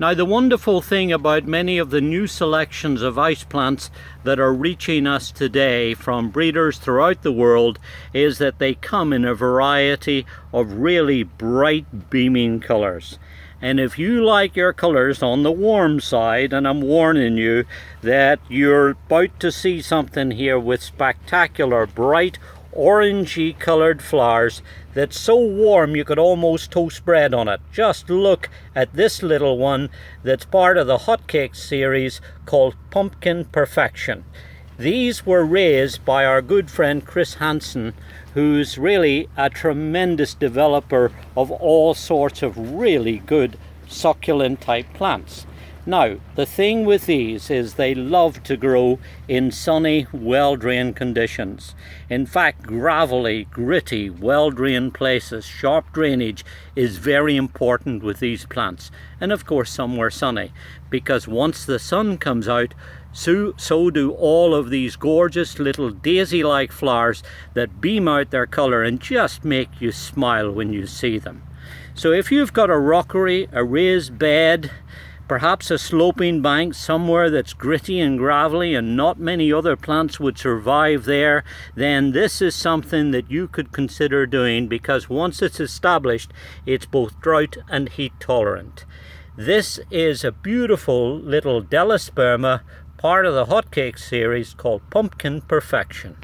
Now, the wonderful thing about many of the new selections of ice plants that are reaching us today from breeders throughout the world is that they come in a variety of really bright beaming colors. And if you like your colors on the warm side, and I'm warning you that you're about to see something here with spectacular bright orangey colored flowers that's so warm you could almost toast bread on it. Just look at this little one that's part of the Hotcakes series called Pumpkin Perfection. These were raised by our good friend Chris Hansen, who's really a tremendous developer of all sorts of really good succulent type plants. Now, the thing with these is they love to grow in sunny, well-drained conditions. In fact, gravelly, gritty, well-drained places, sharp drainage is very important with these plants. And of course, somewhere sunny, because once the sun comes out, so do all of these gorgeous little daisy-like flowers that beam out their color and just make you smile when you see them. So if you've got a rockery, a raised bed, perhaps a sloping bank somewhere that's gritty and gravelly and not many other plants would survive there, then this is something that you could consider doing, because once it's established, it's both drought and heat tolerant. This is a beautiful little Delosperma, part of the Hotcakes series called Pumpkin Perfection.